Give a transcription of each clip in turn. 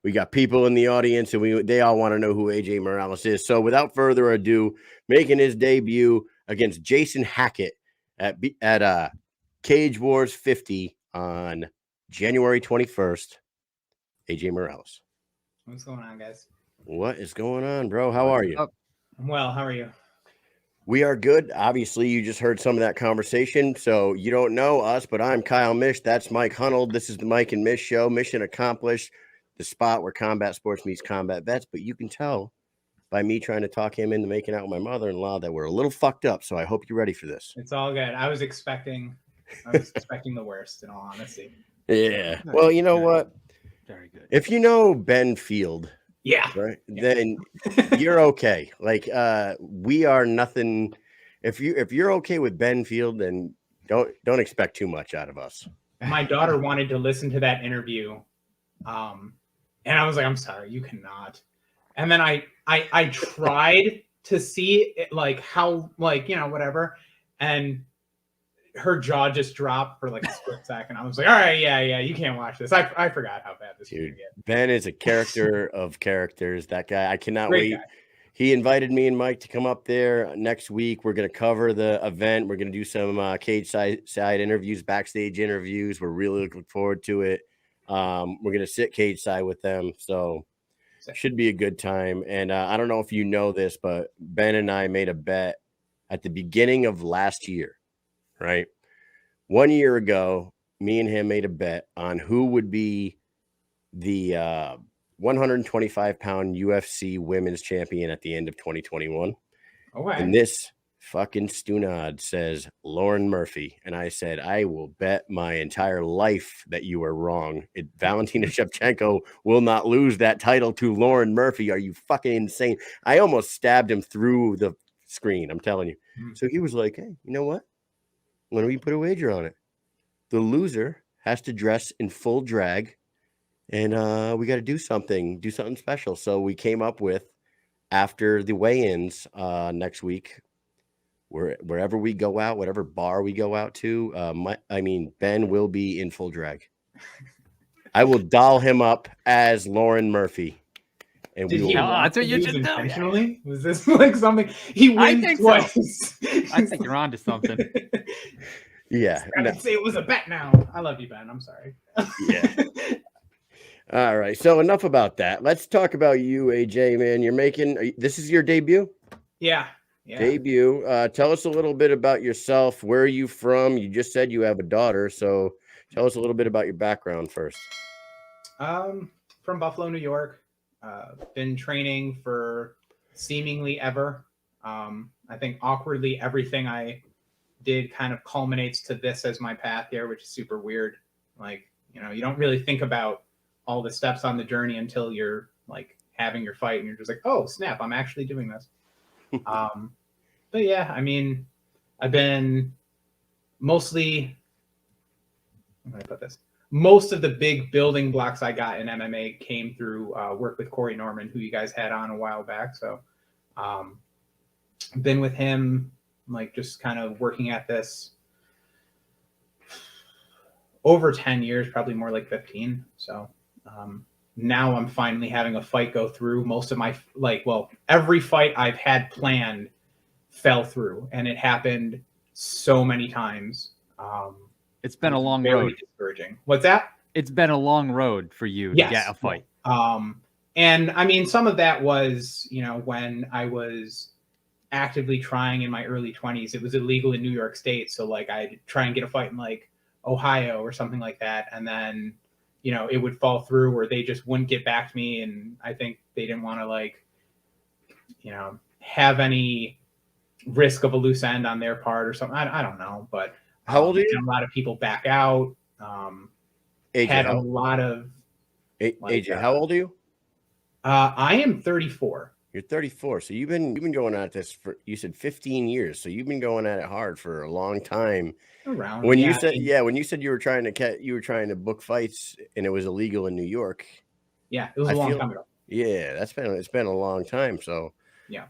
We got people in the audience, and they all want to know who AJ Morales is. So without further ado, making his debut against Jason Hackett at Cage Wars 50 on January 21st, AJ Morales. What's going on, guys? What is going on, bro? How are you? I'm well. How are you? We are good. Obviously, you just heard some of that conversation, so you don't know us, but I'm Kyle Mish. That's Mike Hunold. This is the Mike and Mish Show. Mission accomplished. The spot where combat sports meets combat vets, but you can tell by me trying to talk him into making out with my mother-in-law that we're a little fucked up. So I hope you're ready for this. It's all good. I was expecting the worst, in all honesty. Yeah. Well, you know what? Very good. If you know Ben Field, yeah, right, then you're okay. Like we are nothing. If you're okay with Ben Field, then don't expect too much out of us. My daughter wanted to listen to that interview. And I was like, I'm sorry, you cannot. And then I tried to see it, like how, like, you know, whatever. And her jaw just dropped for like a split second. I was like, all right, yeah, you can't watch this. I forgot how bad this was gonna get. Ben is a character of characters. That guy, I cannot Great wait. guy. He invited me and Mike to come up there next week. We're going to cover the event. We're going to do some cage side interviews, backstage interviews. We're really looking forward to it. We're going to sit cage side with them. So should be a good time. And I don't know if you know this, but Ben and I made a bet at the beginning of last year, right? 1 year ago, me and him made a bet on who would be the 125-pound UFC women's champion at the end of 2021. Okay. And this fucking stunad says Lauren Murphy. And I said, I will bet my entire life that you are wrong. Valentina Shevchenko will not lose that title to Lauren Murphy. Are you fucking insane? I almost stabbed him through the screen. I'm telling you. So he was like, hey, you know what? When we put a wager on it, the loser has to dress in full drag. And we got to do something special. So we came up with, after the weigh-ins next week, wherever we go out, whatever bar we go out to, Ben will be in full drag. I will doll him up as Lauren Murphy. And that's what you just intentionally? Was this like something he wins twice? So. I think you're onto something. Yeah. I can say it was a bet now. I love you, Ben. I'm sorry. Yeah. All right. So enough about that. Let's talk about you, AJ, man. This is your debut? Yeah. Debut. Tell us a little bit about yourself. Where are you from? You just said you have a daughter. So tell us a little bit about your background first. From Buffalo, New York. Been training for seemingly ever. I think awkwardly everything I did kind of culminates to this as my path here, which is super weird. Like, you know, you don't really think about all the steps on the journey until you're like having your fight and you're just like, oh snap, I'm actually doing this. But yeah, I mean, I've been mostly, how do I put this? Most of the big building blocks I got in MMA came through work with Corey Norman, who you guys had on a while back. So been with him, like just kind of working at this over 10 years, probably more like 15. So now I'm finally having a fight go through. Most of my, every fight I've had planned fell through, and it happened so many times. It's been a long road. Discouraging. What's that? It's been a long road for you to get a fight. And I mean, some of that was, you know, when I was actively trying in my early 20s, it was illegal in New York State. So like I'd try and get a fight in like Ohio or something like that. And then, you know, it would fall through, or they just wouldn't get back to me. And I think they didn't want to, like, you know, have any risk of a loose end on their part or something. I don't know, but how old are you? A lot of people back out. AJ, had a lot of AJ, how old are you? I am 34. You're 34. So you've been going at this for, you said 15 years. So you've been going at it hard for a long time. Around when you said you were trying to book fights and it was illegal in New York. Yeah, it was a long time ago. Yeah, it's been a long time. So yeah.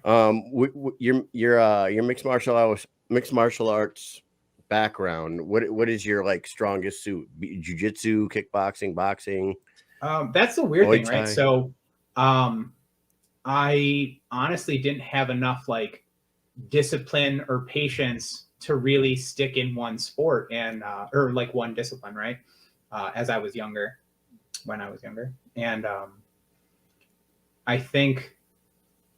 Your mixed martial arts background. What is your like strongest suit? Jiu-jitsu, kickboxing, boxing? That's the weird thing, right? Thai. So, I honestly didn't have enough like discipline or patience to really stick in one sport and or like one discipline, right? As I was younger, when I was younger, and I think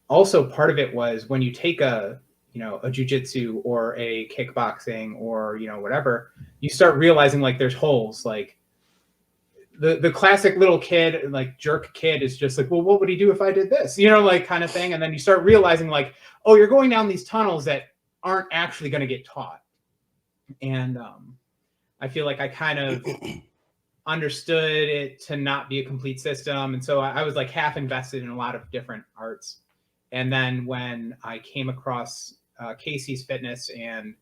also part of it was when you take a jujitsu or a kickboxing or whatever, you start realizing like there's holes. Like the classic little kid, like jerk kid, is just like, well, what would he do if I did this? Like kind of thing. And then you start realizing like, oh, you're going down these tunnels that aren't actually going to get taught. And I feel like I kind of understood it to not be a complete system. And so I was like half invested in a lot of different arts. And then when I came across Casey's Fitness and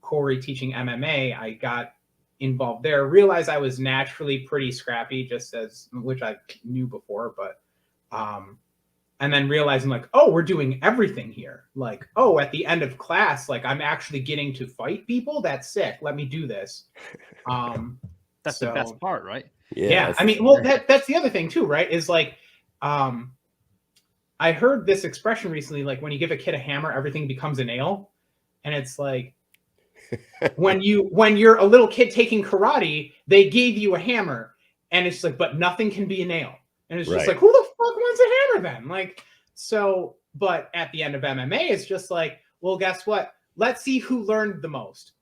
Corey teaching MMA, I got involved there, realized I was naturally pretty scrappy, which I knew before, but and then realizing like, oh, we're doing everything here. Like, oh, at the end of class, like I'm actually getting to fight people. That's sick. Let me do this. That's the best part, right? Yeah. I mean, well, that's the other thing too, right? Is like, I heard this expression recently, like when you give a kid a hammer, everything becomes a nail. And it's like, when you're a little kid taking karate, they gave you a hammer and it's like, but nothing can be a nail. And it's just like, who the fuck wants a hammer then? Like, so, but at the end of MMA, it's just like, well, guess what? Let's see who learned the most,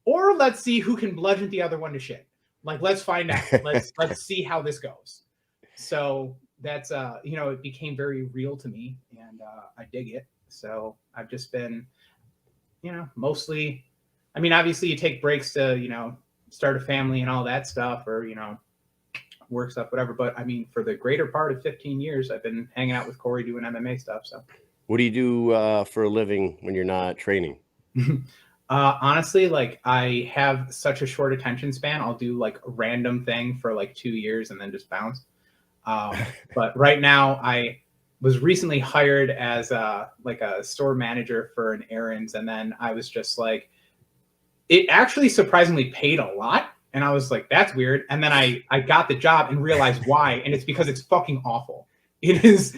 or let's see who can bludgeon the other one to shit. Like, let's find out. Let's see how this goes. So that's, it became very real to me and I dig it. So I've just been, mostly, I mean, obviously you take breaks to, start a family and all that stuff or, work stuff, whatever. But I mean, for the greater part of 15 years, I've been hanging out with Corey doing MMA stuff. So what do you do for a living when you're not training? Honestly, like I have such a short attention span. I'll do like a random thing for like 2 years and then just bounce. But right now I was recently hired as like a store manager for an errands. And then I was just like, it actually surprisingly paid a lot. And I was like, that's weird. And then I got the job and realized why. And it's because it's fucking awful. It is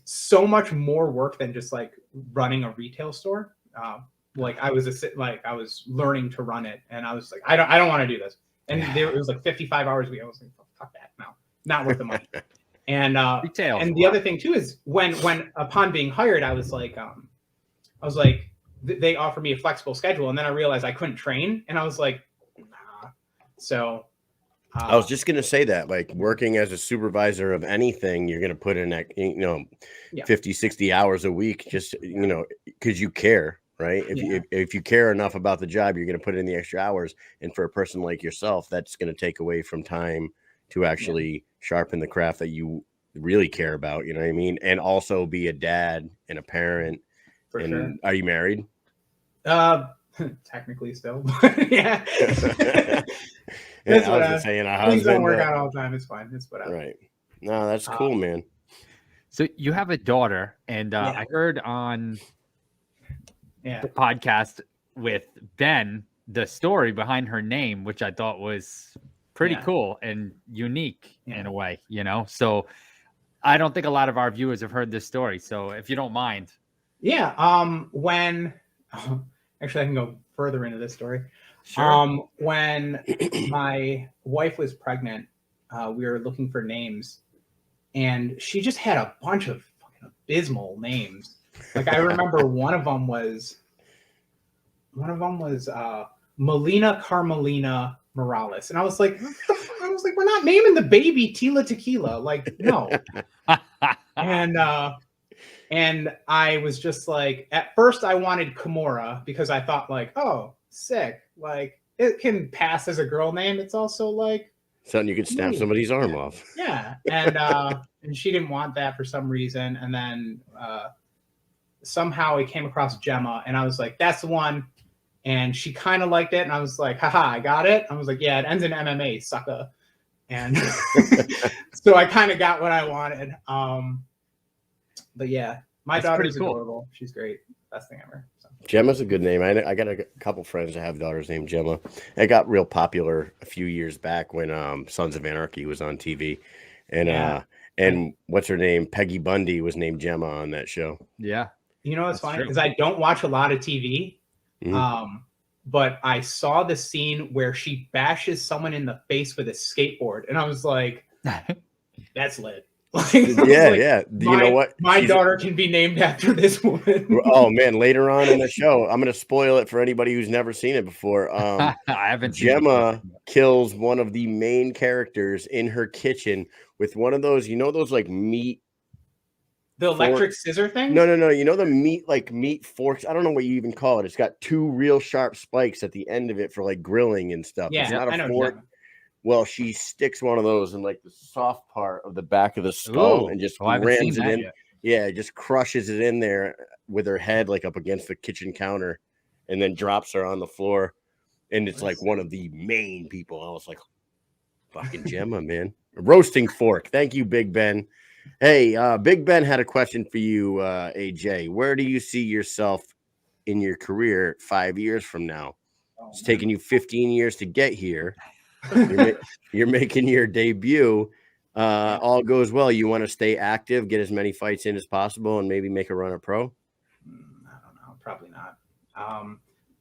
so much more work than just like running a retail store. Like I was learning to run it and I was like, I don't want to do this. And it was like 55 hours a week. I was like, fuck that. No, not worth the money. And retail. And the other thing too is when upon being hired, I was like, they offered me a flexible schedule. And then I realized I couldn't train. And I was like, nah. So I was just going to say that, like working as a supervisor of anything, you're going to put in, 50, 60 hours a week, just, because you care, right? If you care enough about the job, you're going to put in the extra hours. And for a person like yourself, that's going to take away from time to actually sharpen the craft that you really care about. You know what I mean? And also be a dad and a parent. For sure. Are you married? Technically still. Yeah. I was just saying, things don't work out all the time. It's fine. It's whatever. Right. No, that's cool, man. So you have a daughter, and I heard on the podcast with Ben the story behind her name, which I thought was pretty cool and unique in a way, So I don't think a lot of our viewers have heard this story. So if you don't mind. Yeah. Actually I can go further into this story. Sure. When my wife was pregnant, we were looking for names and she just had a bunch of fucking abysmal names. Like I remember one of them was Melina Carmelina Morales. And I was like, we're not naming the baby Tila Tequila. Like, no. And I was just like, at first I wanted Kimura because I thought like, oh, sick. Like it can pass as a girl name. It's also like something you could snap somebody's arm off. Yeah. And she didn't want that for some reason. And then somehow it came across Gemma and I was like, that's the one. And she kind of liked it. And I was like, haha, I got it. I was like, yeah, it ends in MMA, sucker. And so I kind of got what I wanted. But yeah, my daughter's adorable. She's great. Best thing ever. So. Gemma's a good name. I got a couple friends that have daughters named Gemma. It got real popular a few years back when Sons of Anarchy was on TV, and and what's her name? Peggy Bundy was named Gemma on that show. Yeah. You know what's funny is I don't watch a lot of TV, but I saw the scene where she bashes someone in the face with a skateboard, and I was like, "That's lit." Like, yeah. You know what? My daughter can be named after this woman. Oh man! Later on in the show, I'm going to spoil it for anybody who's never seen it before. I haven't. Gemma kills one of the main characters in her kitchen with one of those, those like meat. The electric scissor thing? No. You know the meat forks. I don't know what you even call it. It's got two real sharp spikes at the end of it for like grilling and stuff. Yeah, it's not a fork. Well, she sticks one of those in like the soft part of the back of the skull and just rams it in. Yet. Yeah, just crushes it in there with her head like up against the kitchen counter, and then drops her on the floor. And it's like one of the main people. I was like, fucking Gemma, man. A roasting fork. Thank you, Big Ben. Hey, Big Ben had a question for you, AJ. Where do you see yourself in your career 5 years from now? It's taken you 15 years to get here. You're making your debut. All goes well. You want to stay active, get as many fights in as possible, and maybe make a run at pro? I don't know. Probably not.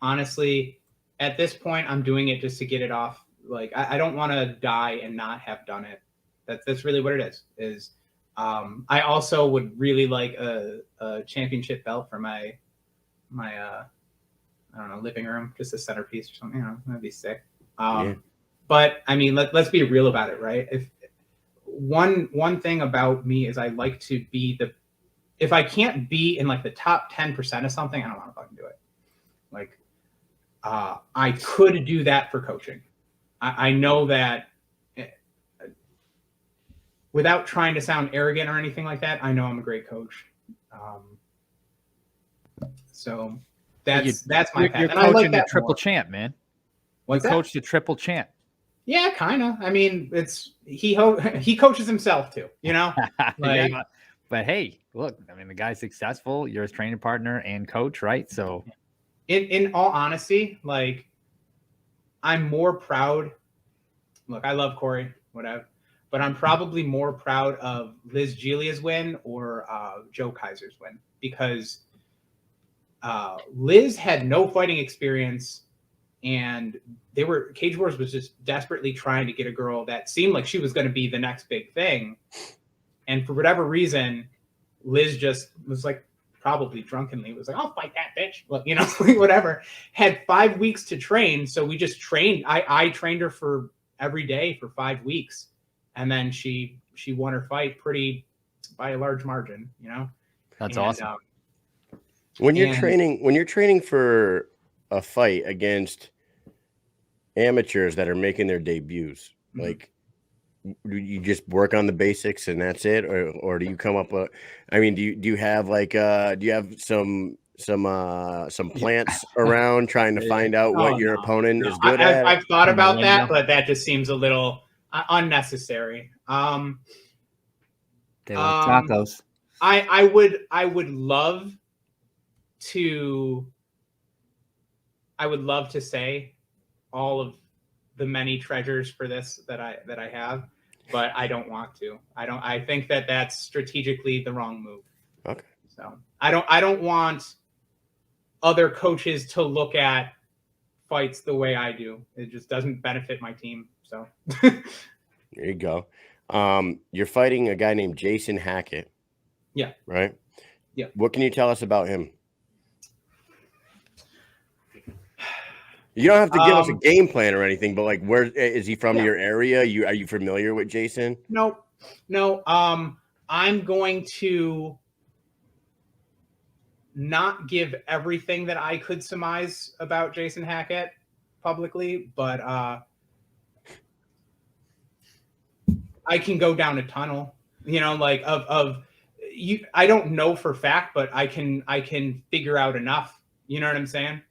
Honestly, at this point, I'm doing it just to get it off. Like, I don't want to die and not have done it. That's really what it is. I also would really like a championship belt for my I don't know, living room, just a centerpiece or something. That'd be sick. But I mean, let's be real about it, right? If one thing about me is I like to be if I can't be in like the top 10% of something, I don't want to fucking do it. Like, I could do that for coaching. I know that without trying to sound arrogant or anything like that, I know I'm a great coach. So that's my path. You're coaching the triple champ, man. What's that? Coach the triple champ. Yeah, kind of. I mean, he coaches himself too, Like, yeah, but hey, look, I mean, the guy's successful. You're his training partner and coach, right? So, in all honesty, like, I'm more proud. Look, I love Corey, whatever, but I'm probably more proud of Liz Giglia's win or Joe Kaiser's win, because Liz had no fighting experience. And Cage Wars was just desperately trying to get a girl that seemed like she was going to be the next big thing. And for whatever reason, Liz just was like, probably drunkenly, was like, I'll fight that bitch. Well, whatever. Had 5 weeks to train. So we just trained. I trained her for every day for 5 weeks. And then she won her fight by a large margin, That's awesome. When you're training for a fight against amateurs that are making their debuts, like, do you just work on the basics and that's it, or do you come up do you have like do you have some plants around trying to find out what your opponent is good at? I've thought about that, but that just seems a little unnecessary. They like tacos. I would love to say all of the many treasures for this that I have, but I don't want to. I think that that's strategically the wrong move. Okay. So I don't want other coaches to look at fights the way I do. It just doesn't benefit my team. So there you go. You're fighting a guy named Jason Hackett. Yeah. Right? Yeah. What can you tell us about him? You don't have to give us a game plan or anything, but like, where is he from? Your area? Are you familiar with Jason? No. I'm going to not give everything that I could surmise about Jason Hackett publicly, but I can go down a tunnel, like of you. I don't know for fact, but I can figure out enough. You know what I'm saying?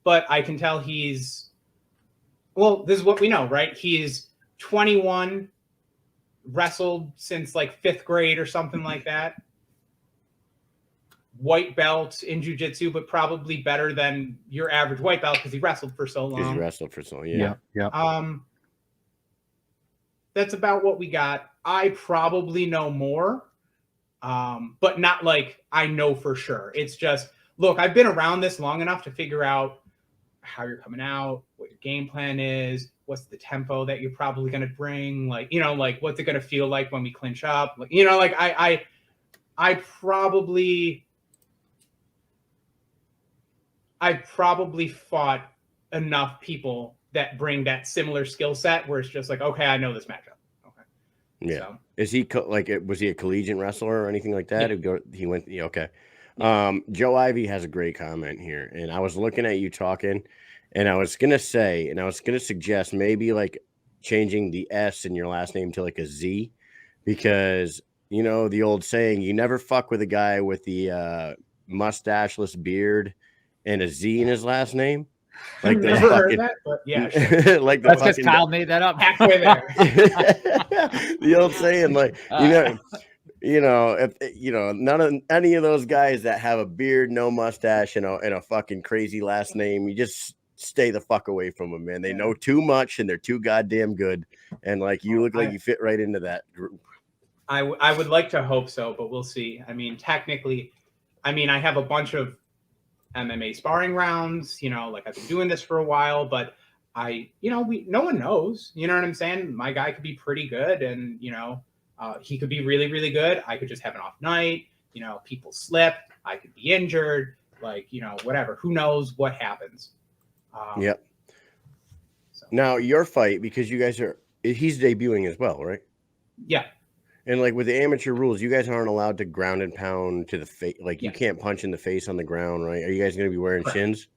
But I can tell this is what we know, right? He's 21, wrestled since like 5th grade or something like that. white belt in jiu-jitsu, but probably better than your average white belt because he wrestled for so long. Because he wrestled for so long, yeah. That's about what we got. I probably know more, but not like I know for sure. It's just, look, I've been around this long enough to figure out how you're coming out, what your game plan is, what's the tempo that you're probably going to bring, like, you know, like what's it going to feel like when we clinch up, like, you know, like I probably fought enough people that bring that similar skill set where it's just like, okay, I know this matchup. Okay. Yeah. So. Is he was he a collegiate wrestler or anything like that? Yeah. He went. Yeah, okay. Yeah. Joe Ivy has a great comment here, and I was looking at you talking, and I was gonna suggest maybe like changing the S in your last name to like a Z, because you know the old saying, you never fuck with a guy with the mustacheless beard and a Z in his last name. Like never heard that, but yeah, sure. Like that's because Kyle made that up halfway there. The old saying, like if any of those guys that have a beard, no mustache, and a fucking crazy last name, you just stay the fuck away from them, man. They know too much and they're too goddamn good. And like you look like you fit right into that group. I would like to hope so, but we'll see. I mean, technically, I have a bunch of MMA sparring rounds, you know, like I've been doing this for a while, but no one knows, you know what I'm saying? My guy could be pretty good and, you know, he could be really, really good. I could just have an off night, you know, people slip, I could be injured, like, you know, whatever, who knows what happens. Yep. So. Now your fight, because he's debuting as well, right? Yeah. And like with the amateur rules, you guys aren't allowed to ground and pound to the face. Like you can't punch in the face on the ground, right? Are you guys going to be wearing shins?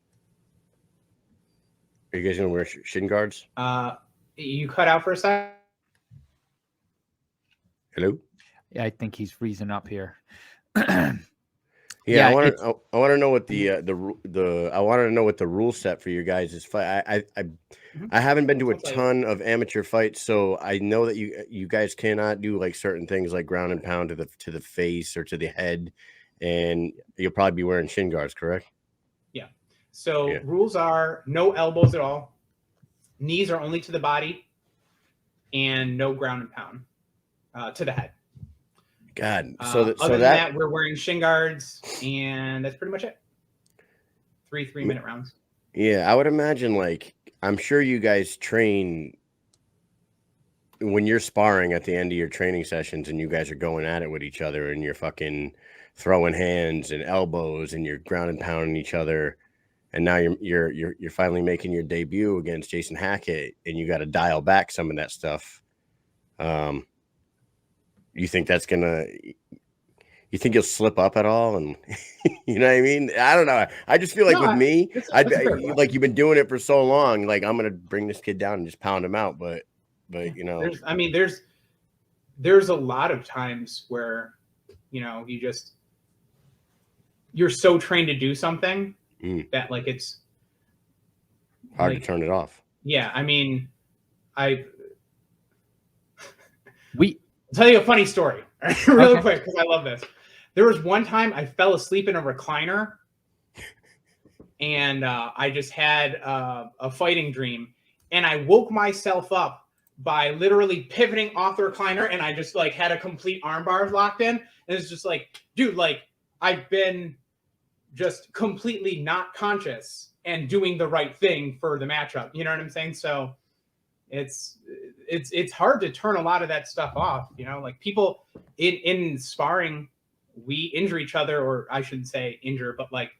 Are you guys going to wear shin guards? You cut out for a second. Hello? Yeah, I think he's freezing up here. Yeah, I want to know what I wanted to know what the rule set for your guys' fight. I haven't been to a ton of amateur fights, so I know that you guys cannot do like certain things like ground and pound to the face or to the head, and you'll probably be wearing shin guards, correct? Yeah. So rules are no elbows at all, knees are only to the body, and no ground and pound to the head. God. Other than that, we're wearing shin guards, and that's pretty much it. 3-minute rounds. Yeah, I would imagine, like, I'm sure you guys train when you're sparring at the end of your training sessions and you guys are going at it with each other and you're fucking throwing hands and elbows and you're ground and pounding each other. And now you're finally making your debut against Jason Hackett and you got to dial back some of that stuff. You think you think you'll slip up at all? And you know what I mean? I don't know. I just feel like with me, like you've been doing it for so long, like I'm going to bring this kid down and just pound him out. But you know, there's a lot of times where, you know, you're so trained to do something that like, it's hard to turn it off. Yeah. I mean, I'll tell you a funny story real quick because I love this. There was one time I fell asleep in a recliner and I just had a fighting dream and I woke myself up by literally pivoting off the recliner and I just like had a complete armbar locked in. And it's just like, dude, like I've been just completely not conscious and doing the right thing for the matchup. You know what I'm saying? So it's hard to turn a lot of that stuff off, you know, like people in sparring, we injure each other, or I shouldn't say injure, but like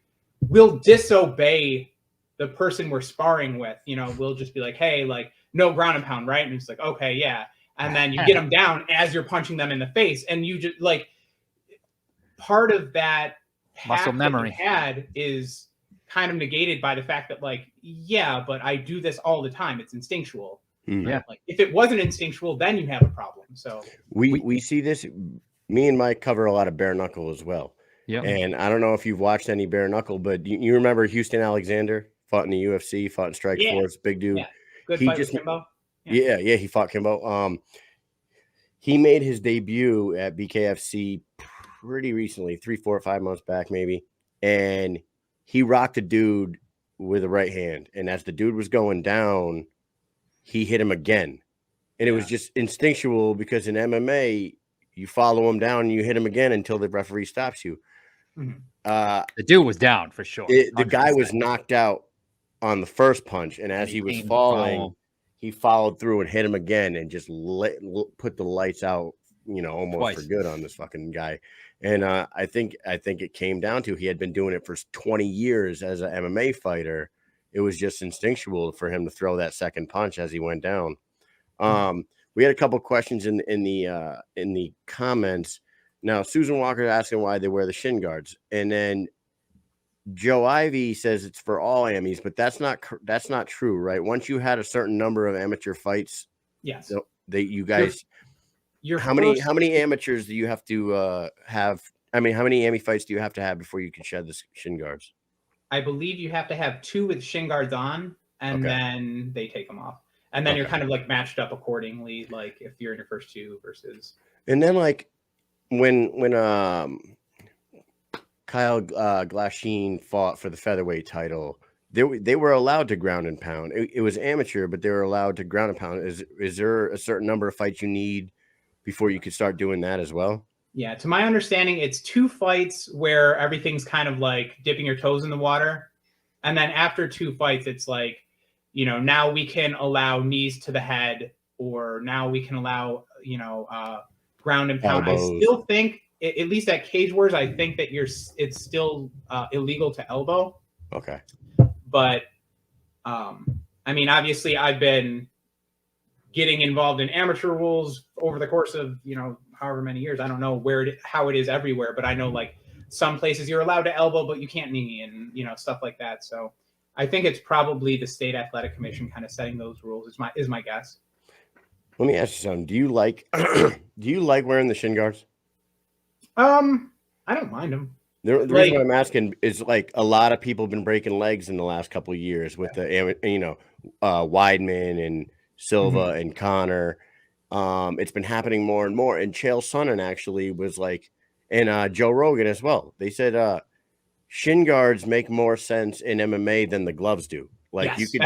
we'll disobey the person we're sparring with, you know, we'll just be like, hey, like no ground and pound, right? And it's like, okay, yeah. And then you get them down as you're punching them in the face. And you just like part of that muscle memory had is kind of negated by the fact that like, yeah, but I do this all the time. It's instinctual. Yeah. Like if it wasn't instinctual, then you have a problem. So we see this. Me and Mike cover a lot of bare knuckle as well. Yeah. And I don't know if you've watched any bare knuckle, but you remember Houston Alexander fought in the UFC, fought in Strikeforce, big dude. Yeah. Good fight with Kimbo. Yeah, he fought Kimbo. He made his debut at BKFC pretty recently, 3, 4, 5 months back, maybe. And he rocked a dude with a right hand. And as the dude was going down, he hit him again. And it was just instinctual because in MMA, you follow him down and you hit him again until the referee stops you. Mhm. The dude was down for sure. The guy was knocked out on the first punch. And as he was falling, he followed through and hit him again and just put the lights out, almost Twice. for good on this fucking guy. And I think it came down to he had been doing it for 20 years as an MMA fighter. It was just instinctual for him to throw that second punch as he went down. We had a couple questions in the comments. Now, Susan Walker asking why they wear the shin guards, and then Joe Ivy says it's for all Amis, but that's not true, right? Once you had a certain number of amateur fights, yes, you guys. How many amateurs do you have to have? I mean, how many AMI fights do you have to have before you can shed the shin guards? I believe you have to have 2 with shin guards on, and then they take them off. And then you're kind of like matched up accordingly, like if you're in your first 2 versus. And then like when Kyle Glasheen fought for the featherweight title, they were allowed to ground and pound. It was amateur, but they were allowed to ground and pound. Is there a certain number of fights you need before you could start doing that as well? Yeah, to my understanding, it's 2 fights where everything's kind of like dipping your toes in the water. And then after 2 fights, it's like, now we can allow knees to the head, or now we can allow, ground and pound. Elbows. I still think, at least at Cage Wars, I think that it's still illegal to elbow. Okay. But, I mean, obviously I've been getting involved in amateur rules over the course of, however many years. I don't know how it is everywhere, but I know like some places you're allowed to elbow, but you can't knee, and, stuff like that. So I think it's probably the state athletic commission kind of setting those rules is my guess. Let me ask you something. Do you like wearing the shin guards? I don't mind them. The reason why I'm asking is like a lot of people have been breaking legs in the last couple of years with the Weidman and Silva and Connor. It's been happening more and more. And Chael Sonnen actually was like, and Joe Rogan as well. They said shin guards make more sense in MMA than the gloves do. Like you could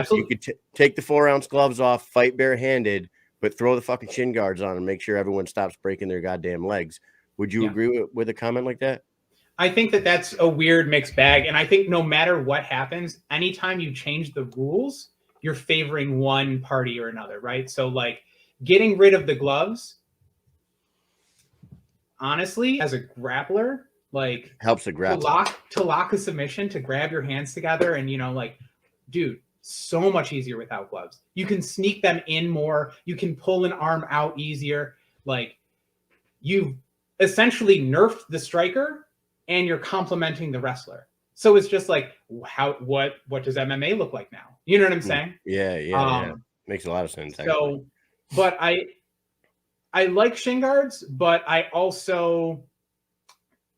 take the 4-ounce gloves off, fight barehanded, but throw the fucking shin guards on and make sure everyone stops breaking their goddamn legs. Would you agree with a comment like that? I think that that's a weird mixed bag. And I think no matter what happens, anytime you change the rules, you're favoring one party or another, right? So like getting rid of the gloves, honestly, as a grappler, like helps the grappler to lock a submission, to grab your hands together, and dude, so much easier without gloves. You can sneak them in more. You can pull an arm out easier. Like you've essentially nerfed the striker, and you're complementing the wrestler. So it's just like, what does MMA look like now? You know what I'm saying? Yeah. Makes a lot of sense. So, but I like shin guards, but I also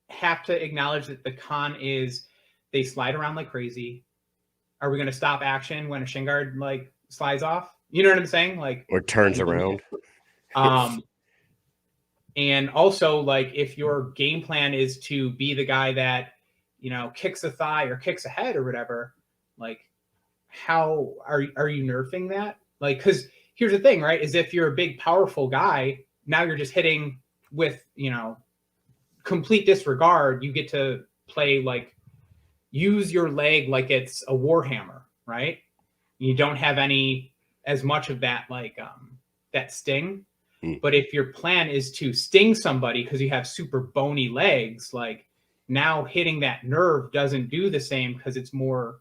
have to acknowledge that the con is they slide around like crazy. Are we going to stop action when a shin guard like slides off? You know what I'm saying? Like, or turns around. And also, like, if your game plan is to be the guy that, kicks a thigh or kicks a head or whatever, like, how are you nerfing that? Like, because here's the thing, right? Is if you're a big, powerful guy, now you're just hitting with, complete disregard. You get to play, like, use your leg like it's a warhammer, right? You don't have as much of that, like, that sting. But if your plan is to sting somebody because you have super bony legs, like now hitting that nerve doesn't do the same because it's more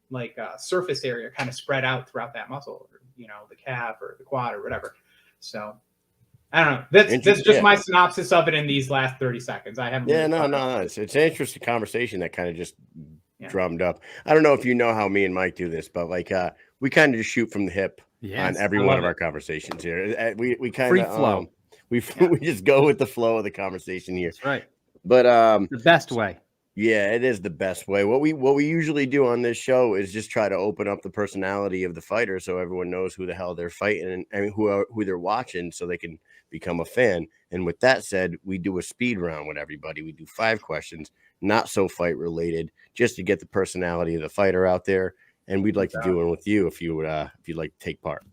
like a surface area kind of spread out throughout that muscle, or, the calf or the quad or whatever. So I don't know. That's just my synopsis of it in these last 30 seconds. I haven't. Yeah, no. It's an interesting conversation that kind of just drummed up. I don't know if you know how me and Mike do this, but like we kind of just shoot from the hip. On every one of our conversations here. We kind of flow. We just go with the flow of the conversation here. That's right. But the best way. Yeah, it is the best way. What we usually do on this show is just try to open up the personality of the fighter so everyone knows who the hell they're fighting and who they're watching, so they can become a fan. And with that said, we do a speed round with everybody. We do 5 questions, not so fight related, just to get the personality of the fighter out there. And we'd like to do one with you if you'd like to take part.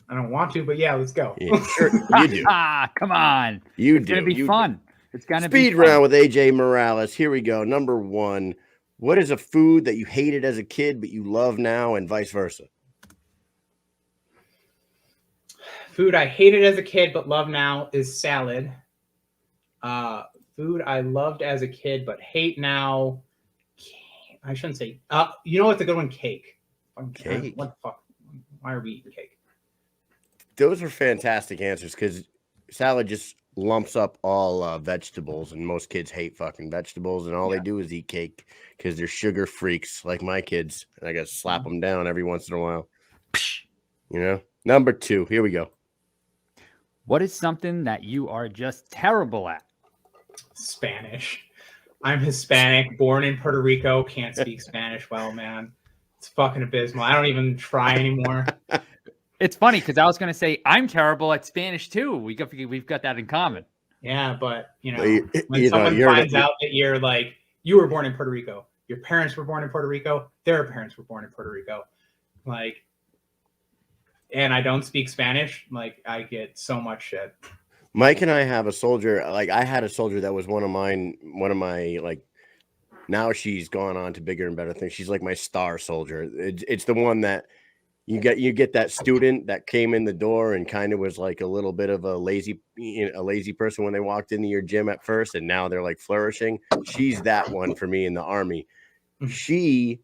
I don't want to, but yeah, let's go. Yeah, sure, you do. Come on. It's gonna be fun. It's gonna be speed round with Adrian Morales. Here we go. Number 1. What is a food that you hated as a kid but you love now, and vice versa? Food I hated as a kid but love now is salad. Food I loved as a kid but hate now. I shouldn't say. You know what's a good one? Cake. Cake. What the fuck? Why are we eating cake? Those are fantastic answers because salad just lumps up all vegetables, and most kids hate fucking vegetables, and all they do is eat cake because they're sugar freaks like my kids. And I got to slap them down every once in a while. You know? Number 2. Here we go. What is something that you are just terrible at? Spanish. I'm Hispanic, born in Puerto Rico, can't speak Spanish well, man. It's fucking abysmal. I don't even try anymore. It's funny because I was going to say I'm terrible at Spanish too. We've got that in common. Yeah, but when someone finds out that you're like, you were born in Puerto Rico, your parents were born in Puerto Rico, their parents were born in Puerto Rico, like, and I don't speak Spanish, like, I get so much shit. Mike and I have a soldier. Like, I had a soldier that was one of my like. Now she's gone on to bigger and better things. She's like my star soldier. It's the one that you get that student that came in the door and kind of was like a little bit of a lazy person when they walked into your gym at first, and now they're like flourishing. She's that one for me in the Army. She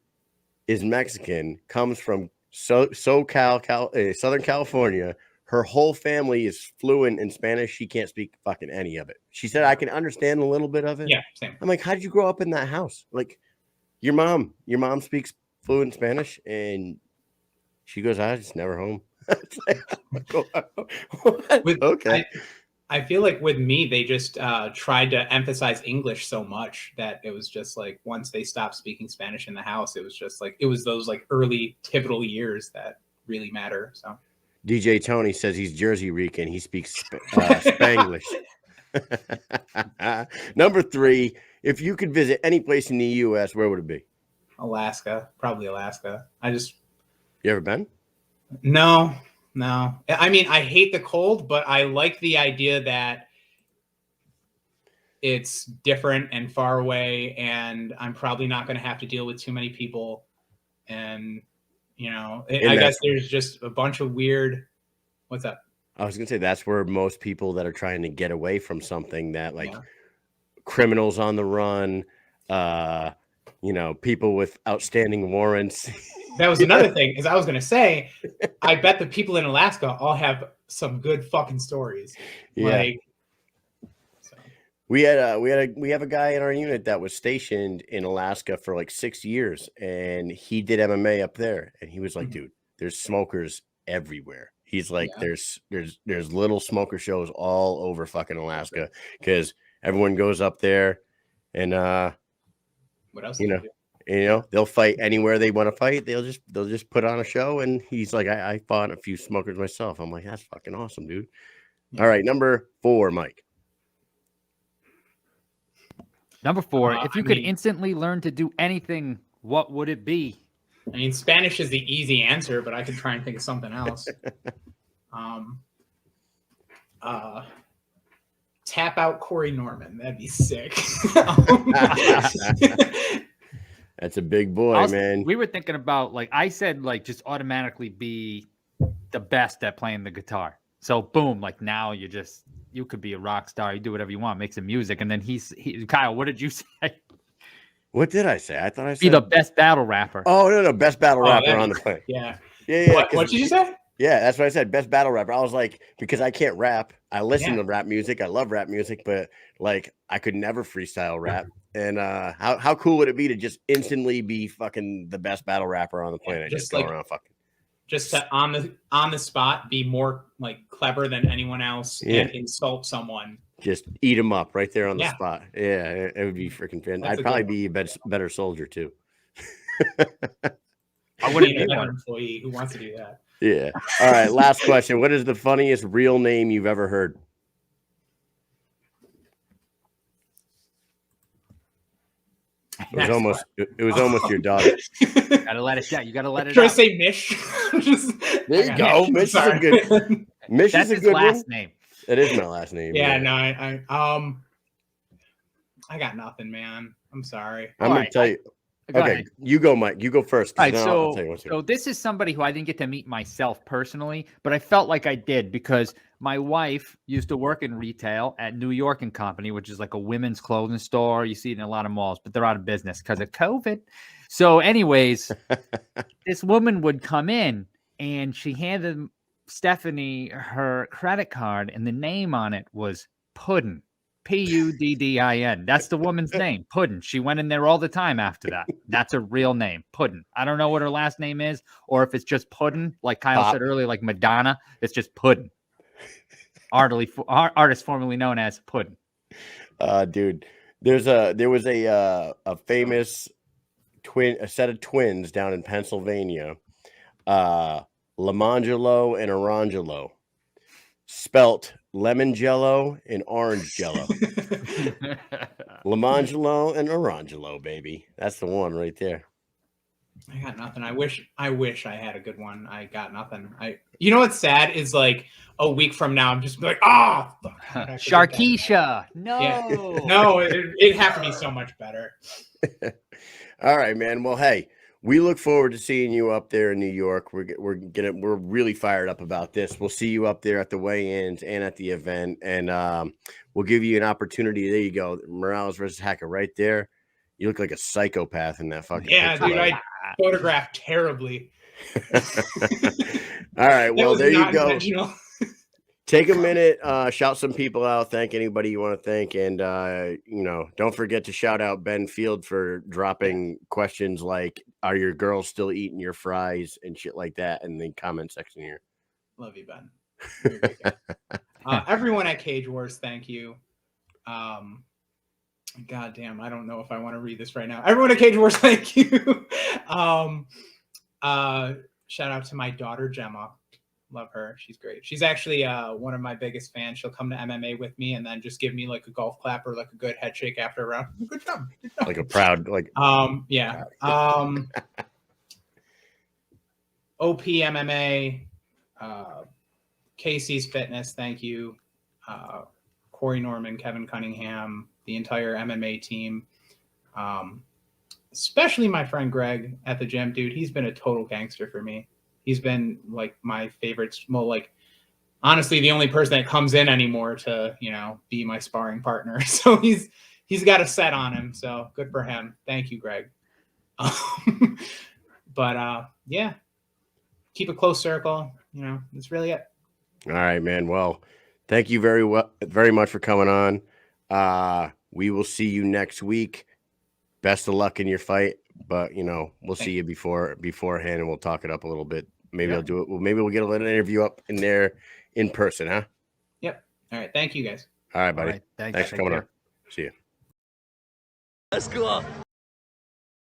is Mexican, comes from Southern California. Her whole family is fluent in Spanish. She can't speak fucking any of it. She said, I can understand a little bit of it. Yeah, same. I'm like, how did you grow up in that house? Like, your mom speaks fluent Spanish, and she goes, I was just never home. Okay. I feel like with me, they just tried to emphasize English so much that it was just like, once they stopped speaking Spanish in the house, it was just like, it was those like early pivotal years that really matter. So DJ Tony says he's Jersey Rican. He speaks Spanglish. Number 3, if you could visit any place in the U.S., where would it be? Alaska. Probably Alaska. You ever been? No. I mean, I hate the cold, but I like the idea that it's different and far away, and I'm probably not going to have to deal with too many people. And I guess there's just a bunch of weird. What's up? I was gonna say that's where most people that are trying to get away from something that criminals on the run, people with outstanding warrants. That was another thing, is I was gonna say, I bet the people in Alaska all have some good fucking stories. Yeah. We have a guy in our unit that was stationed in Alaska for like 6 years, and he did MMA up there, and he was like, dude, there's smokers everywhere. He's like, there's little smoker shows all over fucking Alaska because everyone goes up there, and what else? They'll fight anywhere they want to fight. They'll just put on a show, and he's like, I fought a few smokers myself. I'm like, that's fucking awesome, dude. All right, number 4, Mike. Number 4, if you could instantly learn to do anything, what would it be? I mean, Spanish is the easy answer, but I could try and think of something else. Tap out Corey Norman. That'd be sick. That's a big boy, man. We were thinking about, I said, just automatically be the best at playing the guitar. So boom, now you could be a rock star. You do whatever you want, make some music. And then Kyle, what did you say? What did I say? I thought I said be the best battle rapper. Oh, no, best battle rapper on the plane. Yeah. What did you say? Yeah, that's what I said. Best battle rapper. I was like, because I can't rap. I listen to rap music. I love rap music, but I could never freestyle rap. And how cool would it be to just instantly be fucking the best battle rapper on the planet? Just go around fucking. Just to on the spot be more clever than anyone else and insult someone. Just eat them up right there on the spot. Yeah, it would be freaking fun. I'd probably be a better soldier too. I wouldn't be a better employee who wants to do that. Yeah. All right. Last question. What is the funniest real name you've ever heard? It was almost your daughter. Gotta let it out. You gotta let it Should I out. say Mish? There you go. Mish is a good. Mish That's is a his good last one. name. That is my last name. Yeah, no, I got nothing, man. I'm sorry. I'm gonna tell you. Go Okay, ahead. you go, Mike. You go first. All right, I'll tell you what to do. so this is somebody who I didn't get to meet myself personally, but I felt like I did because my wife used to work in retail at New York and Company, which is like a women's clothing store. You see it in a lot of malls, but they're out of business because of COVID. So, anyways, this woman would come in and she handed Stephanie her credit card, and the name on it was Puddin. Puddin. That's the woman's name, Puddin. She went in there all the time after that. That's a real name, Puddin. I don't know what her last name is, or if it's just Puddin, like Kyle said earlier, like Madonna. It's just Puddin. Artist formerly known as Puddin. Dude, there was a famous a set of twins down in Pennsylvania, Lamangelo and Orangelo, spelt lemon jello and orange jello. Lamangelo and Orangelo, baby. That's the one right there. I got nothing. I wish I had a good one. I got nothing. You know what's sad is like a week from now, I'm just like, Sharkeisha. No, yeah. No, it'd have to be so much better. All right, man. Well, hey, we look forward to seeing you up there in New York. We're really fired up about this. We'll see you up there at the weigh-ins and at the event, and we'll give you an opportunity. There you go, Morales versus Hacker, right there. You look like a psychopath in that fucking picture. Dude, I photographed terribly. All right, well, there you go. Take a minute, shout some people out, thank anybody you want to thank, and don't forget to shout out Ben Field for dropping questions like, "Are your girls still eating your fries?" and shit like that in the comment section here. Love you, Ben. Everyone at Cage Wars, thank you. God damn, I don't know if I want to read this right now. Everyone at Cage Wars, thank you. Shout out to my daughter Gemma. Love her. She's great. She's actually one of my biggest fans. She'll come to MMA with me and then just give me like a golf clap or like a good head shake after a round. Good job. Good job. Like a proud, like yeah. OP MMA, Casey's Fitness, thank you. Corey Norman, Kevin Cunningham, the entire MMA team. Especially my friend Greg at the gym, dude. He's been a total gangster for me. He's been like my favorite, well, like honestly, the only person that comes in anymore to, be my sparring partner. So he's got a set on him. So good for him. Thank you, Greg. But yeah, keep a close circle. That's really it. All right, man. Well, thank you very much for coming on. We will see you next week. Best of luck in your fight, but we'll see you beforehand, and we'll talk it up a little bit. Maybe I'll do it. Well, maybe we'll get a little interview up in there in person, huh? Yep. All right. Thank you, guys. All right, buddy. All right, thanks for coming on. See you. Let's go.